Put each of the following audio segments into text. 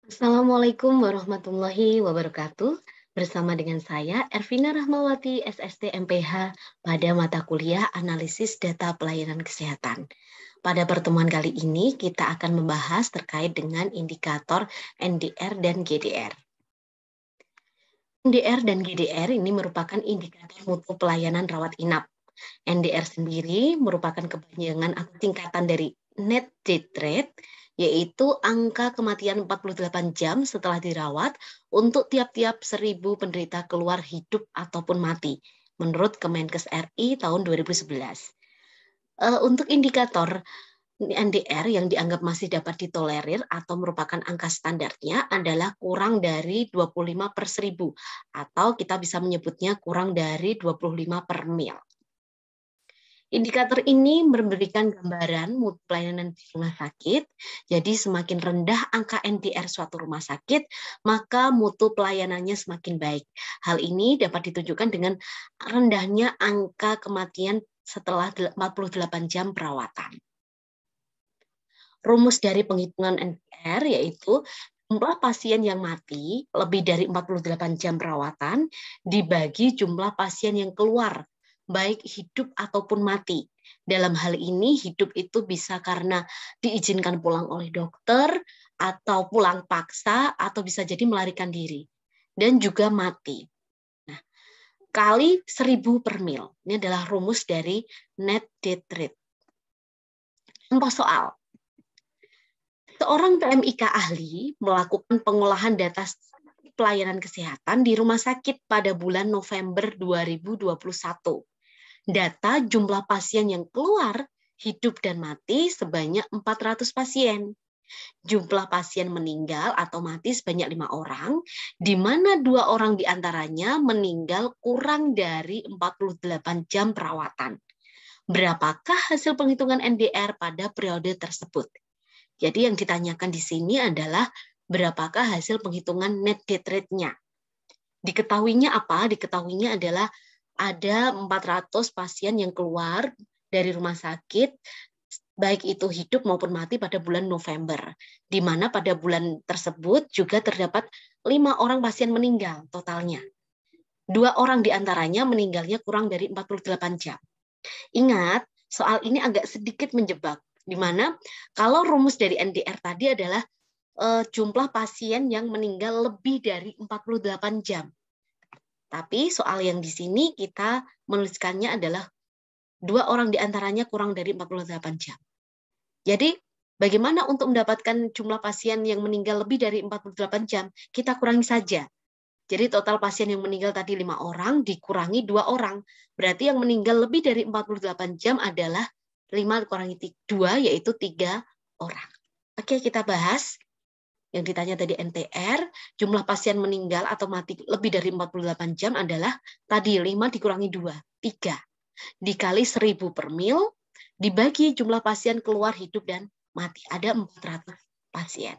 Assalamualaikum warahmatullahi wabarakatuh. Bersama dengan saya, Ervina Rahmawati, SST MPH, pada mata kuliah Analisis Data Pelayanan Kesehatan. Pada pertemuan kali ini, kita akan membahas terkait dengan indikator NDR dan GDR. NDR dan GDR ini merupakan indikator mutu pelayanan rawat inap. NDR sendiri merupakan kepanjangan atau tingkatan dari net death rate, yaitu angka kematian 48 jam setelah dirawat untuk tiap-tiap 1.000 penderita keluar hidup ataupun mati, menurut Kemenkes RI tahun 2011. Untuk indikator NDR yang dianggap masih dapat ditolerir atau merupakan angka standarnya adalah kurang dari 25 per 1.000, atau kita bisa menyebutnya kurang dari 25 per mil. Indikator ini memberikan gambaran mutu pelayanan di rumah sakit. Jadi semakin rendah angka NDR suatu rumah sakit, maka mutu pelayanannya semakin baik. Hal ini dapat ditunjukkan dengan rendahnya angka kematian setelah 48 jam perawatan. Rumus dari penghitungan NDR yaitu jumlah pasien yang mati lebih dari 48 jam perawatan dibagi jumlah pasien yang keluar, baik hidup ataupun mati. Dalam hal ini, hidup itu bisa karena diizinkan pulang oleh dokter, atau pulang paksa, atau bisa jadi melarikan diri. Dan juga mati. Nah, kali 1.000 per mil. Ini adalah rumus dari net death rate. Contoh soal. Seorang PMIK ahli melakukan pengolahan data pelayanan kesehatan di rumah sakit pada bulan November 2021. Data jumlah pasien yang keluar, hidup dan mati sebanyak 400 pasien. Jumlah pasien meninggal atau mati sebanyak 5 orang, di mana 2 orang diantaranya meninggal kurang dari 48 jam perawatan. Berapakah hasil penghitungan NDR pada periode tersebut? Jadi yang ditanyakan di sini adalah berapakah hasil penghitungan net death rate-nya. Diketahuinya apa? Diketahuinya adalah ada 400 pasien yang keluar dari rumah sakit, baik itu hidup maupun mati pada bulan November, di mana pada bulan tersebut juga terdapat 5 orang pasien meninggal totalnya. 2 orang diantaranya meninggalnya kurang dari 48 jam. Ingat, soal ini agak sedikit menjebak, di mana kalau rumus dari NDR tadi adalah jumlah pasien yang meninggal lebih dari 48 jam. Tapi soal yang di sini kita menuliskannya adalah 2 orang diantaranya kurang dari 48 jam. Jadi bagaimana untuk mendapatkan jumlah pasien yang meninggal lebih dari 48 jam? Kita kurangi saja. Jadi total pasien yang meninggal tadi 5 orang dikurangi 2 orang. Berarti yang meninggal lebih dari 48 jam adalah 5 kurangi 2, yaitu 3 orang. Oke, kita bahas. Yang ditanya tadi NTR, jumlah pasien meninggal atau mati lebih dari 48 jam adalah tadi 5 dikurangi 2, 3. Dikali 1.000 per mil, dibagi jumlah pasien keluar hidup dan mati. Ada 400 pasien.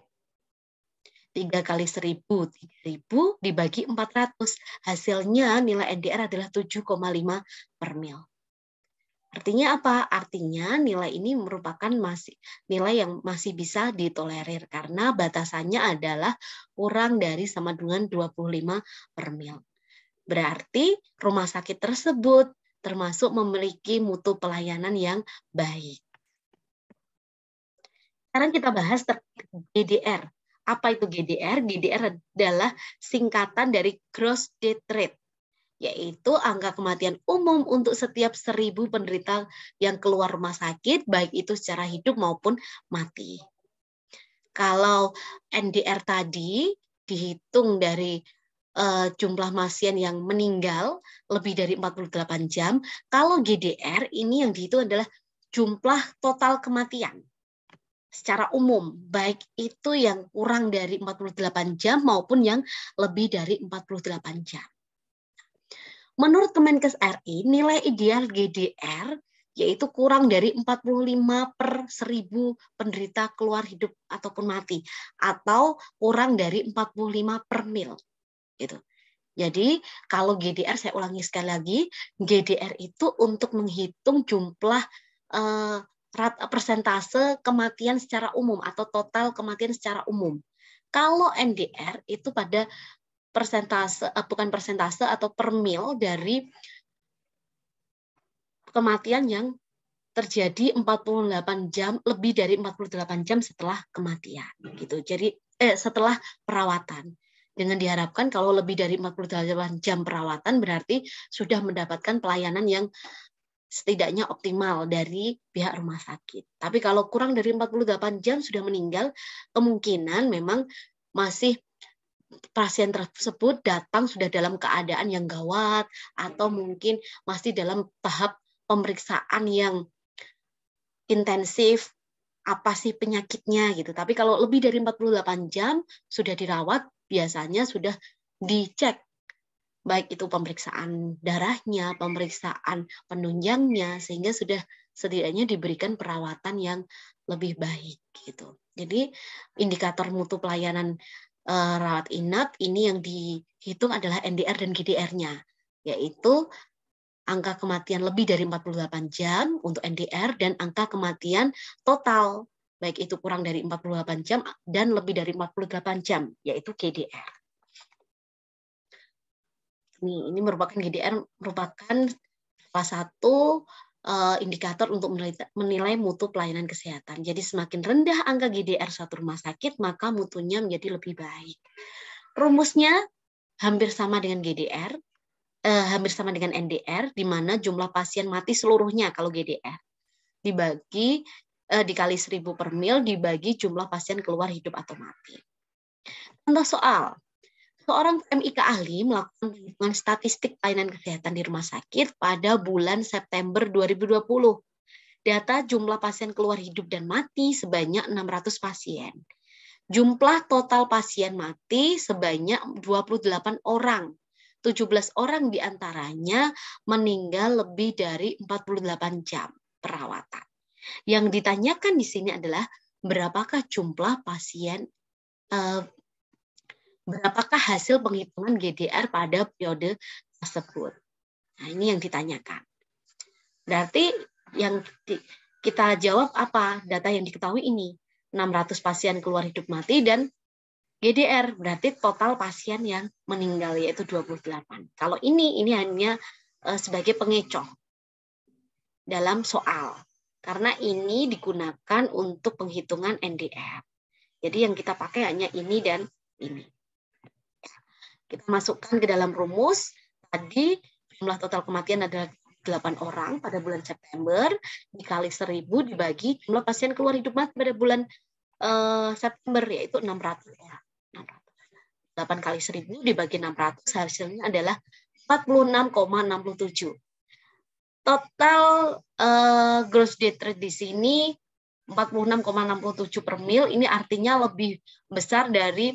3 kali 1.000, 3.000 dibagi 400. Hasilnya nilai NDR adalah 7,5 per mil. Artinya apa? Artinya nilai ini merupakan nilai yang masih bisa ditolerir karena batasannya adalah kurang dari sama dengan 25 per mil. Berarti rumah sakit tersebut termasuk memiliki mutu pelayanan yang baik. Sekarang kita bahas GDR. Apa itu GDR? GDR adalah singkatan dari gross death rate, yaitu angka kematian umum untuk setiap 1.000 penderita yang keluar rumah sakit, baik itu secara hidup maupun mati. Kalau NDR tadi dihitung dari jumlah pasien yang meninggal lebih dari 48 jam, kalau GDR ini yang dihitung adalah jumlah total kematian secara umum, baik itu yang kurang dari 48 jam maupun yang lebih dari 48 jam. Menurut Kemenkes RI, nilai ideal GDR yaitu kurang dari 45 per 1.000 penderita keluar hidup ataupun mati, atau kurang dari 45 per mil. Gitu. Jadi kalau GDR, saya ulangi sekali lagi, GDR itu untuk menghitung jumlah persentase kematian secara umum atau total kematian secara umum. Kalau NDR itu pada persentase, bukan persentase atau per mil dari kematian yang terjadi 48 jam, lebih dari 48 jam setelah kematian gitu. Jadi setelah perawatan. Dengan diharapkan kalau lebih dari 48 jam perawatan berarti sudah mendapatkan pelayanan yang setidaknya optimal dari pihak rumah sakit. Tapi kalau kurang dari 48 jam sudah meninggal, kemungkinan memang masih pasien tersebut datang sudah dalam keadaan yang gawat atau mungkin masih dalam tahap pemeriksaan yang intensif, apa sih penyakitnya gitu. Tapi kalau lebih dari 48 jam sudah dirawat, biasanya sudah dicek baik itu pemeriksaan darahnya, pemeriksaan penunjangnya, sehingga sudah setidaknya diberikan perawatan yang lebih baik gitu. Jadi indikator mutu pelayanan rawat inap ini yang dihitung adalah NDR dan GDR-nya, yaitu angka kematian lebih dari 48 jam untuk NDR dan angka kematian total, baik itu kurang dari 48 jam dan lebih dari 48 jam, yaitu GDR. Ini merupakan GDR, merupakan salah satu indikator untuk menilai mutu pelayanan kesehatan. Jadi semakin rendah angka GDR suatu rumah sakit, maka mutunya menjadi lebih baik. Rumusnya hampir sama dengan GDR, hampir sama dengan NDR, di mana jumlah pasien mati seluruhnya kalau GDR dibagi dikali 1000 per mil dibagi jumlah pasien keluar hidup atau mati. Contoh soal, seorang PMIK ahli melakukan penghitungan statistik pelayanan kesehatan di rumah sakit pada bulan September 2020. Data jumlah pasien keluar hidup dan mati sebanyak 600 pasien. Jumlah total pasien mati sebanyak 28 orang. 17 orang diantaranya meninggal lebih dari 48 jam perawatan. Yang ditanyakan di sini adalah berapakah jumlah pasien, berapakah hasil penghitungan GDR pada periode tersebut. Nah, ini yang ditanyakan. Berarti yang kita jawab apa? Data yang diketahui ini. 600 pasien keluar hidup mati dan GDR berarti total pasien yang meninggal yaitu 28. Kalau ini hanya sebagai pengecoh dalam soal karena ini digunakan untuk penghitungan NDR. Jadi yang kita pakai hanya ini dan ini. Kita masukkan ke dalam rumus. Tadi jumlah total kematian adalah 8 orang pada bulan September dikali 1000 dibagi jumlah pasien keluar hidup mati pada bulan September yaitu 600 orang. 8 kali 1000 dibagi 600 hasilnya adalah 46,67. Total gross death rate di sini 46,67 per mil. Ini artinya lebih besar dari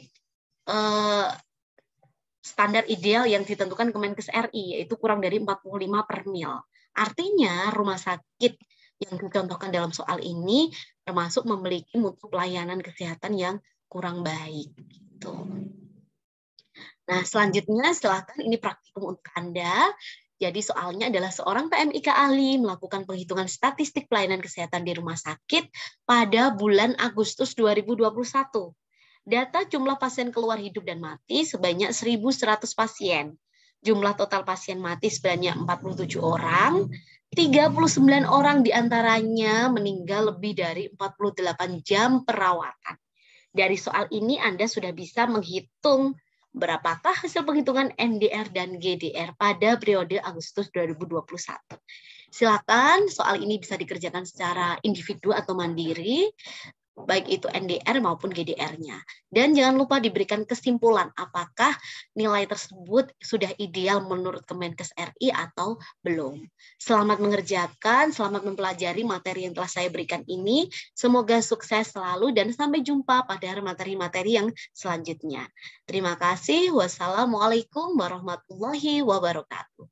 standar ideal yang ditentukan Kemenkes RI, yaitu kurang dari 45 per mil. Artinya rumah sakit yang dicontohkan dalam soal ini termasuk memiliki mutu pelayanan kesehatan yang kurang baik. Gitu. Nah, selanjutnya silakan ini praktikum untuk Anda. Jadi soalnya adalah seorang PMIK ahli melakukan penghitungan statistik pelayanan kesehatan di rumah sakit pada bulan Agustus 2021. Data jumlah pasien keluar hidup dan mati sebanyak 1.100 pasien. Jumlah total pasien mati sebanyak 47 orang. 39 orang diantaranya meninggal lebih dari 48 jam perawatan. Dari soal ini Anda sudah bisa menghitung berapakah hasil penghitungan NDR dan GDR pada periode Agustus 2021. Silakan soal ini bisa dikerjakan secara individu atau mandiri, baik itu NDR maupun GDR-nya. Dan jangan lupa diberikan kesimpulan apakah nilai tersebut sudah ideal menurut Kemenkes RI atau belum. Selamat mengerjakan, selamat mempelajari materi yang telah saya berikan ini. Semoga sukses selalu dan sampai jumpa pada materi-materi yang selanjutnya. Terima kasih. Wassalamualaikum warahmatullahi wabarakatuh.